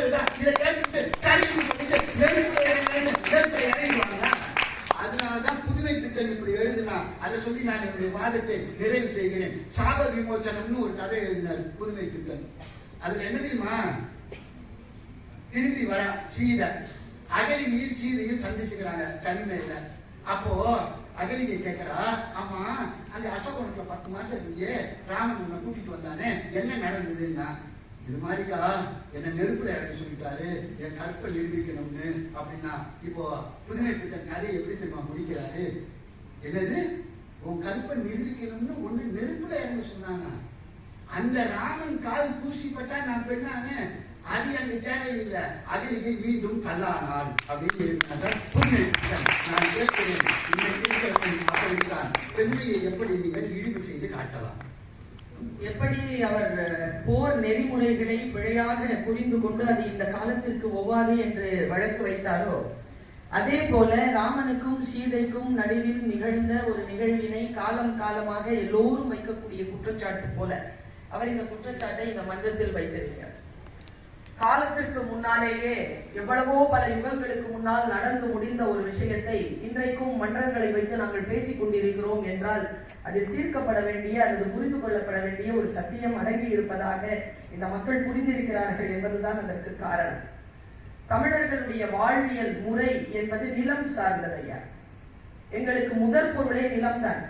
இதை கேட்டுட்டு சரின்னு சொல்லிட்டு நெருப்புல இறங்கிடுவாங்க. அதனாலதான் புதுமை பித்தன் இப்படி எழுதினா அதை சொல்லி நான் என்னுடைய வாதத்தை நிறைவு செய்கிறேன். சாப விமோச்சனம்னு ஒரு கதை எழுதினார் புதுமை பித்தன். அதுல என்ன தெரியுமா, திரும்பி வர சீதை அகலிகையும் சீதையும் சந்திச்சுக்கிறாங்க தனிமையில. அப்போ அகலிகை கேட்கிறா, ஆமா அங்க அசோகவனத்துல 10 மாசம் இருந்துச்சு, ராமன் உன்னை கூட்டிட்டு வந்தானே, என்ன நடந்ததுன்னா, இது மாதிரிக்கா என்ன நெருப்புல இறக்க சொல்லிட்டாரு, என் கற்பை நிரூபிக்கணும்னு அப்படின்னா. இப்போ புதுமை பித்தன் கதையை எப்படி தெரியுமா முடிக்கிறாரு, என்னது உன் கற்பை நிரூபிக்கணும்னு ஒண்ணு நெருப்புல இறங்க சொன்னாங்க, அந்த ராமன் கால் தூசிப்பட்டா நான் பெண்ணான, அது எனக்கு தேவையில்லை, அகலிகை மீண்டும் கல்லானாள் அப்படின்னு இருந்தார் புதுமை பித்தன். நான் கேட்கிறேன், அப்படித்தான் பெண்மையை எப்படி நீங்கள் இழிவு செய்து காட்டலாம்? எப்படி அவர் போர் நெறிமுறைகளை பிழையாக புரிந்து கொண்டு அது இந்த காலத்திற்கு ஒவ்வாது என்று வழக்கு வைத்தாரோ, அதே போல ராமனுக்கும் சீதைக்கும் நடுவில் நிகழ்ந்த ஒரு நிகழ்வினை காலம் காலமாக எல்லோரும் வைக்கக்கூடிய குற்றச்சாட்டு போல அவர் இந்த குற்றச்சாட்டை இந்த மன்றத்தில் வைத்திருக்கிறார். காலத்திற்கு முன்னாலேயே எவ்வளவோ பல யுகங்களுக்கு முன்னால் நடந்து முடிந்த ஒரு விஷயத்தை இன்றைக்கும் மன்றங்களை வைத்து நாங்கள் பேசிக் கொண்டிருக்கிறோம் என்றால் அதில் தீர்க்கப்பட வேண்டிய அல்லது புரிந்து கொள்ளப்பட வேண்டிய ஒரு சத்தியம் அடங்கி இருப்பதாக இந்த மக்கள் புரிந்திருக்கிறார்கள் என்பதுதான் அதற்கு காரணம். தமிழர்களுடைய வாழ்வியல் முறை என்பது நிலம் சார்ந்ததையா. எங்களுக்கு முதற் பொருளே நிலம்தான்.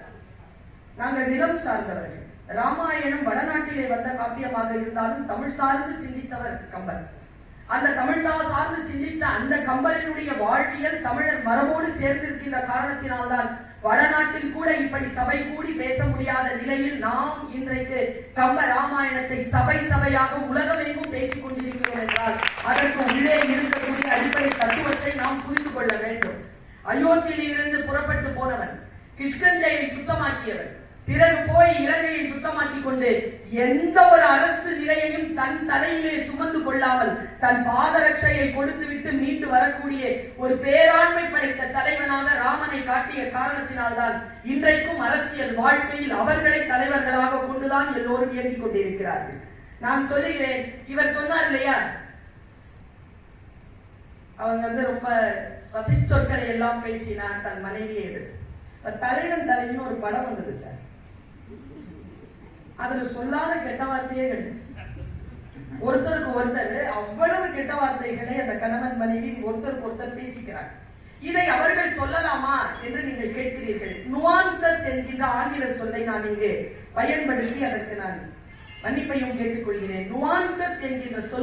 நாங்கள் நிலம் சார்ந்தவர்கள். ராமாயணம் வடநாட்டிலே வந்த காப்பியமாக இருந்தாலும் தமிழ் சார்ந்து சிந்தித்தவர் கம்பர். அந்த தமிழ் சார்ந்து சிந்தித்த அந்த கம்பரினுடைய வாழ்வியல் தமிழர் மரபோடு சேர்ந்திருக்கின்ற காரணத்தினால்தான் வடநாட்டில் கூட இப்படி சபை கூடி பேச முடியாத நிலையில் நாம் இன்றைக்கு கம்ப ராமாயணத்தை சபை சபையாக உலகம் எங்கும் பேசிக் கொண்டிருக்கிறோம் என்றால் அதற்கு உள்ளே இருக்கக்கூடிய அடிப்படை தத்துவத்தை நாம் புரிந்து கொள்ள வேண்டும். அயோத்தியில் இருந்து புறப்பட்டு போனவன், கிஷ்கிந்தையை சுத்தமாக்கியவன், பிறகு போய் இலங்கையை சுத்தமாக்கி கொண்டு எந்த ஒரு அரசு நிலையையும் தன் தலையிலே சுமந்து கொள்ளாமல் தன் பாதரட்சையை கொடுத்துவிட்டு மீண்டு வரக்கூடிய ஒரு பேராண்மை படைத்த தலைவனாக ராமனை காட்டிய காரணத்தினால்தான் இன்றைக்கும் அரசியல் வாழ்க்கையில் அவர்களை தலைவர்களாக கொண்டுதான் எல்லோரும் இயங்கிக் கொண்டிருக்கிறார்கள். நான் சொல்லுகிறேன், இவர் சொன்னார் இல்லையா, அவங்க ரொம்ப வசிச்சொற்களை எல்லாம் பேசினார் தன் மனைவியே. தலைவன் தலைவின்னு ஒரு படம் வந்தது சார், அதுல சொல்லாத கெட்ட வார்த்தையே கிடையாது. ஒருத்தருக்கு ஒருத்தர் அவ்வளவு கெட்ட வார்த்தைகளை அந்த கணவன் மனைவி ஒருத்தருக்கு ஒருத்தர் பேசிக்கிறார். இதை அவர்கள் சொல்லலாமா என்று நீங்கள் கேட்கிறீர்கள். நுவான்சஸ் என்கின்ற ஆங்கில சொல்லை நான் இங்கு பயன்படுத்தி அதற்கு நான் மன்னிப்பையும் கேட்டுக்கொள்கிறேன். நுவான்சஸ் என்கின்ற சொல்